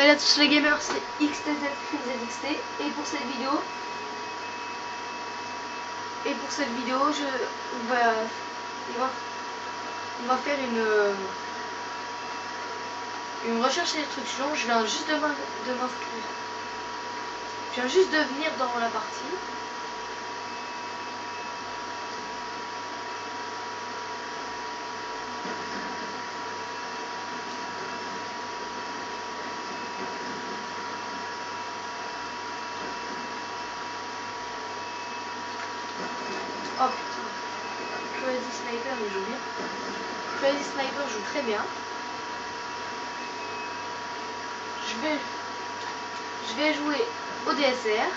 Salut à tous les gamers, c'est XTZ et pour cette vidéo, on va faire une recherche et instruction. Je viens juste de m'inscrire. Je viens juste de venir dans la partie. Oh putain, Crazy Sniper il joue bien. Crazy Sniper joue très bien. Je vais jouer au DSR.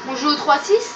On joue au 3-6.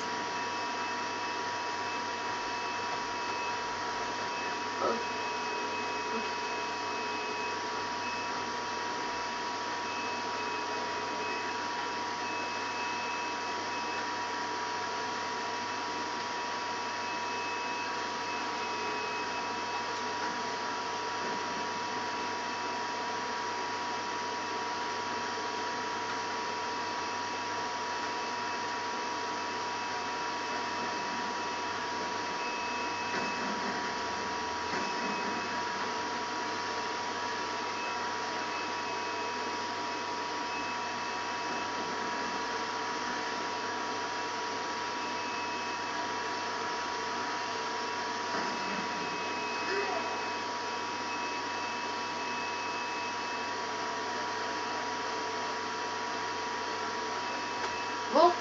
Bon,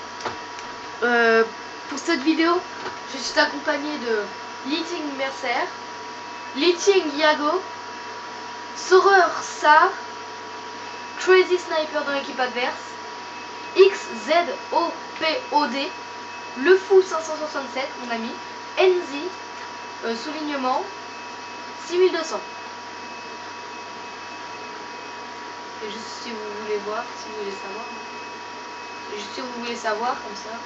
pour cette vidéo, je suis accompagné de Liting Mercer, Liting Yago, Soreur Sar, Crazy Sniper dans l'équipe adverse, XZOPOD, Le Fou 567, mon ami, Enzi, soulignement 6200. Et juste si vous voulez voir, si vous voulez savoir. Juste si vous voulez savoir comme ça.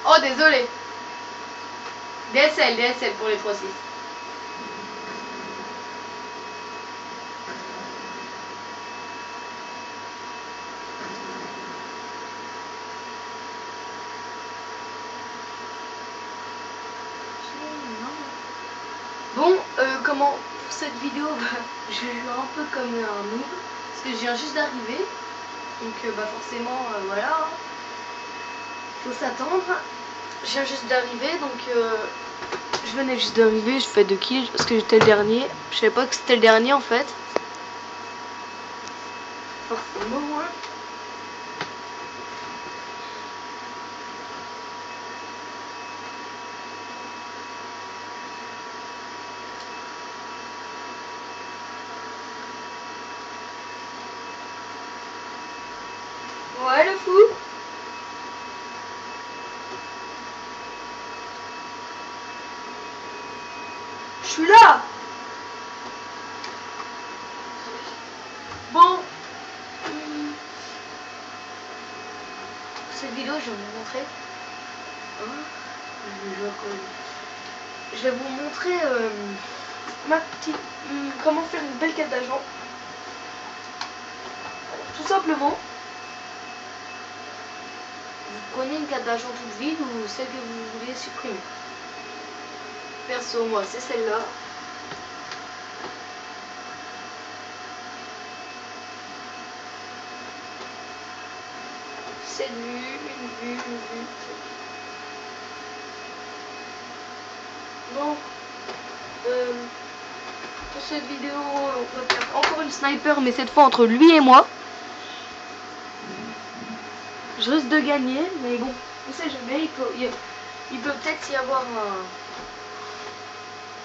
Oh désolé. DSL pour les 3-6. Bon, comment pour cette vidéo, je joue un peu comme un noob parce que je viens juste d'arriver, donc forcément voilà, faut s'attendre. Je viens juste d'arriver, donc je venais juste d'arriver, je fais 2 kills parce que j'étais le dernier. Je savais pas que c'était le dernier en fait. Forcément. Ouais, le fou. Je suis là. Bon. Cette vidéo, je vais vous montrer. Je vais vous montrer ma petite comment faire une belle carte d'agent. Tout simplement, vous prenez une carte d'agent toute vide ou celle que vous voulez supprimer. Perso, moi, c'est celle-là. Cette vue, une vue. Bon, pour cette vidéo, on va faire encore une sniper, mais cette fois entre lui et moi. je risque de gagner, mais bon, on sait jamais, il peut peut-être y avoir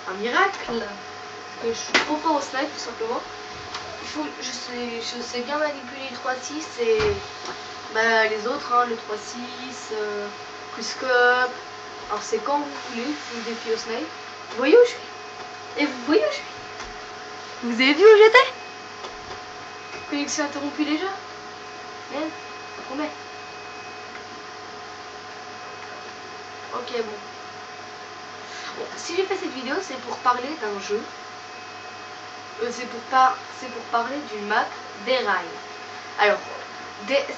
un miracle. Que je suis trop fort au snipe tout simplement. Je sais bien manipuler le 3-6 et bah, les autres, hein, le 3-6, plus cup. Alors c'est quand vous voulez, je vous défie au snipe. Vous voyez où je suis? Et vous voyez où je suis? Vous avez vu où j'étais? Connexion interrompue déjà? Même, je promets. Ok, bon. Bon, si j'ai fait cette vidéo, c'est pour parler d'un jeu. C'est pour parler d'une map des rails. Alors,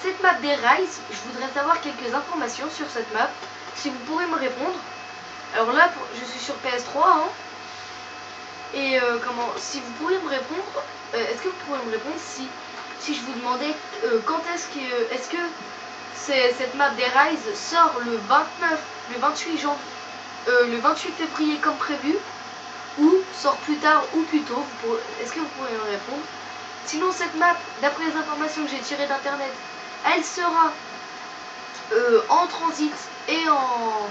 cette map des rails, je voudrais savoir quelques informations sur cette map. Si vous pourrez me répondre. Alors là, je suis sur PS3. Hein, et si vous pourriez me répondre, est-ce que vous pourriez me répondre si je vous demandais quand est-ce que cette map des rails sort le 28 février comme prévu, ou sort plus tard ou plus tôt? Est-ce que vous pourriez me répondre? Sinon, cette map, d'après les informations que j'ai tirées d'internet, elle sera en transit et en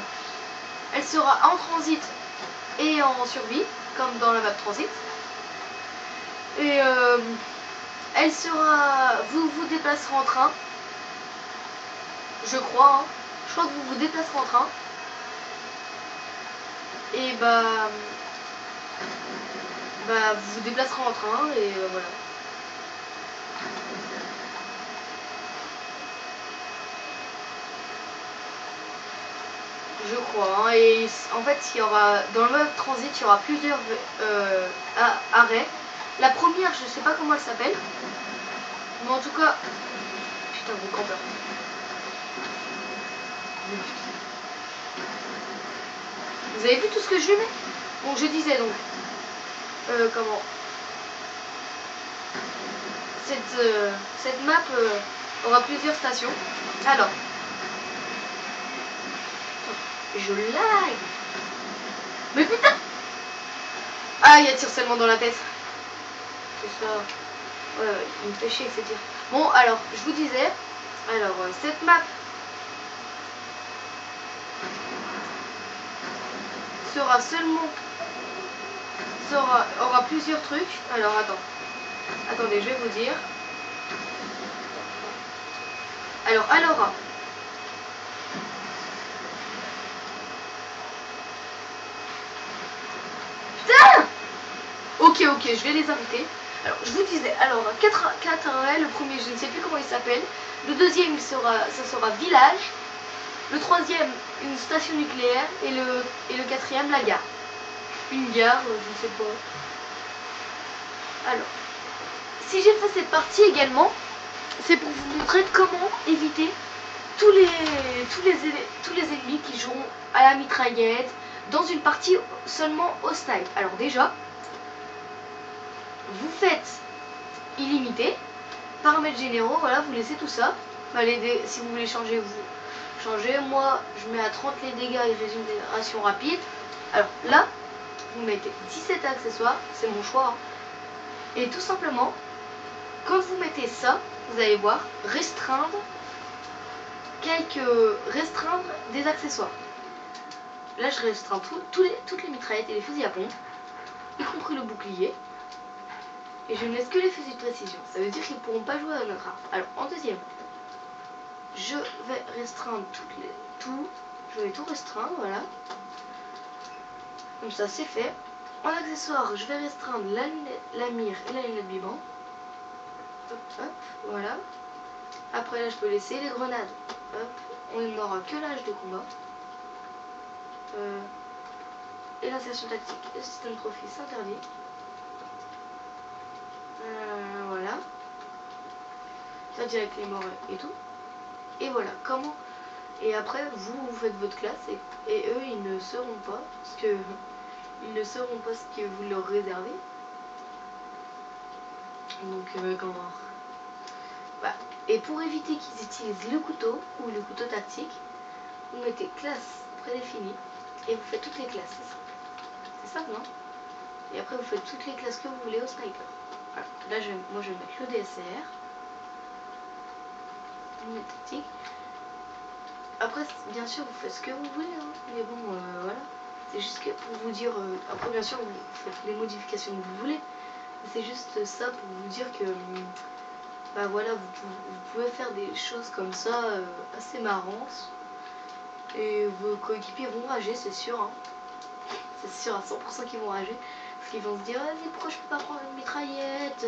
survie, comme dans la map transit. Et elle sera, vous vous déplacerez en train, je crois. Hein, je crois que vous vous déplacerez en train. Et bah vous vous déplacerez en train et voilà. Je crois. Hein, et en fait, il y aura dans le mode transit, il y aura plusieurs arrêts. La première, je sais pas comment elle s'appelle, mais en tout cas, putain, gros campeur. Vous avez vu tout ce que je lui mets? Bon, je disais donc, comment cette map aura plusieurs stations. Alors, je lag. Mais putain! Ah, il y a tir seulement dans la tête. C'est ça. Ouais, il me fait chier ces tirs. Bon, alors, je vous disais, alors, cette map aura plusieurs trucs. Alors, attendez, je vais vous dire. Alors, elle aura putain! Ok, je vais les inviter. Alors, je vous disais, alors, 4 arrêts, le premier, je ne sais plus comment il s'appelle. Le deuxième, ça sera village. Le troisième, une station nucléaire. Et le quatrième, la gare. Une gare, je ne sais pas. Alors, si j'ai fait cette partie également, c'est pour vous montrer comment éviter tous les ennemis qui joueront à la mitraillette dans une partie seulement au snipe. Alors déjà, vous faites illimité, paramètres généraux, voilà, vous laissez tout ça. Si vous voulez changer, vous changez. Moi, je mets à 30 les dégâts et régénération rapide. Alors là, vous mettez 17 accessoires, c'est mon choix. Hein. Et tout simplement, quand vous mettez ça, vous allez voir, restreindre des accessoires. Là, je restreins toutes les mitraillettes et les fusils à pompe, y compris le bouclier. Et je ne laisse que les fusils de précision. Ça veut dire qu'ils ne pourront pas jouer à notre arme. Alors, en deuxième, je vais restreindre je vais tout restreindre, voilà. Comme ça, c'est fait. En accessoire, je vais restreindre la mire et la lunette biban. Hop, hop, voilà. Après, là, je peux laisser les grenades. Hop, on n'aura que l'âge de combat. Et l'insertion tactique, le système trophy s'interdit. Voilà. Ça direct les morts et tout. Et voilà, comment. Et après, vous faites votre classe et eux, ils ne sauront pas ce que vous leur réservez. Donc, comment. Bah, et pour éviter qu'ils utilisent le couteau ou le couteau tactique, vous mettez classe prédéfinie et vous faites toutes les classes. C'est simple, non? Et après, vous faites toutes les classes que vous voulez au sniper. Voilà. Là, moi, je vais mettre le DSR, une tactique. Après, bien sûr, vous faites ce que vous voulez, hein, mais bon, voilà. C'est juste que pour vous dire, après bien sûr, vous faites les modifications que vous voulez. C'est juste ça pour vous dire que, bah voilà, vous pouvez faire des choses comme ça, assez marrantes. Et vos coéquipiers vont rager, c'est sûr. Hein. C'est sûr à 100% qu'ils vont rager. Parce qu'ils vont se dire, vas-y, pourquoi je peux pas prendre une mitraillette,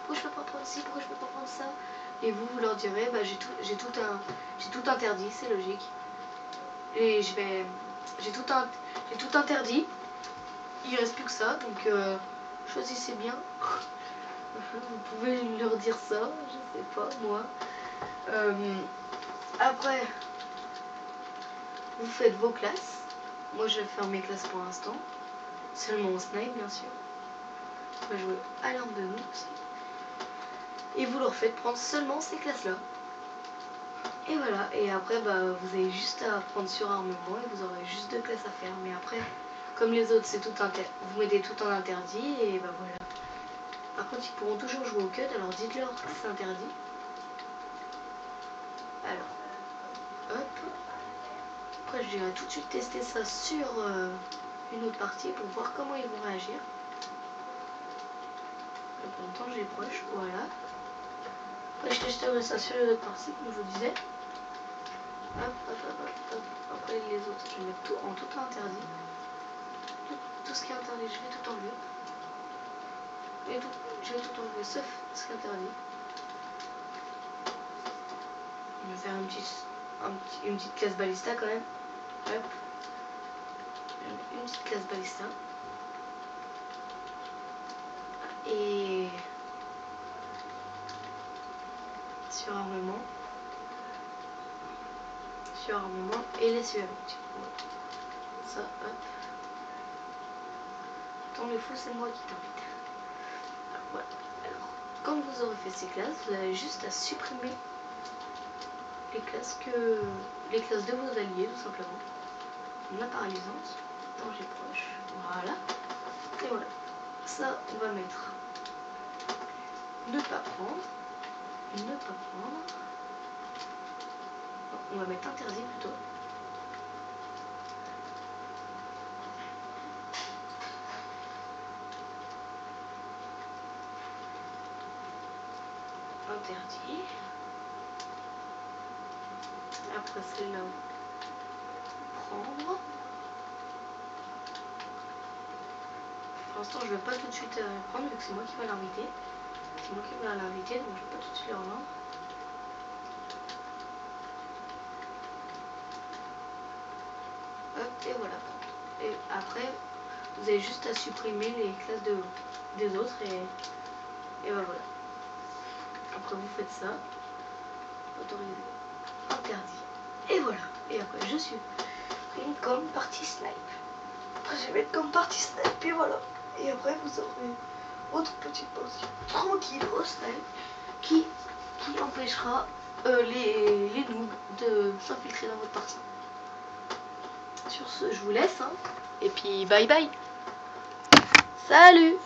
pourquoi je peux pas prendre ci, pourquoi je peux pas prendre ça. Et vous leur direz, bah j'ai tout interdit, c'est logique. Et j'ai tout interdit. Il reste plus que ça, donc choisissez bien. Vous pouvez leur dire ça, je sais pas moi. Après, vous faites vos classes. Moi je vais faire mes classes pour l'instant. Seulement au snipe bien sûr. On va jouer à l'arme de nous aussi. Et vous leur faites prendre seulement ces classes là. Et voilà, et après bah, vous avez juste à prendre sur armement et vous aurez juste 2 classes à faire. Mais après, comme les autres, c'est tout vous mettez tout en interdit et bah voilà. Par contre, ils pourront toujours jouer au CUD, alors dites-leur que c'est interdit. Alors, hop. Après, je vais tout de suite tester ça sur une autre partie pour voir comment ils vont réagir. Pour l'instant, j'ai proche, voilà. Après, je testerai ça sur les autres parties, comme je vous disais. Hop, hop, hop, hop, hop. Après, les autres, je vais mettre tout en tout interdit. Tout ce qui est interdit, je vais tout enlever. Et tout, je vais tout enlever sauf ce qui est interdit. Je vais faire une petite classe balista quand même. Hop. Une petite classe balista. Et sur armement. Sur armement et les UAV. Voilà. Ça, hop. Tant les fous, c'est moi qui t'invite. Alors, voilà. Alors, quand vous aurez fait ces classes, vous avez juste à supprimer les classes de vos alliés, tout simplement. La paralysante, danger proche, voilà. Et voilà. Ça, on va mettre ne pas prendre, ne pas prendre. Non, on va mettre interdit plutôt. Interdit. Après celle-là, prendre. Pour l'instant, je ne vais pas tout de suite prendre vu que c'est moi qui vais l'inviter. C'est moi qui vais l'inviter, donc je ne vais pas tout de suite le revendre. Hop, et voilà. Et après, vous avez juste à supprimer les classes des autres et ben voilà. Après, vous faites ça. Autorisé. Interdit. Et voilà. Et après, je suis pris comme partie snipe. Après, je vais mettre comme partie snipe et voilà. Et après, vous aurez autre petite partie tranquille au snipe qui empêchera les noobs de s'infiltrer dans votre partie. Sur ce, je vous laisse. Hein, et puis, bye bye. Salut!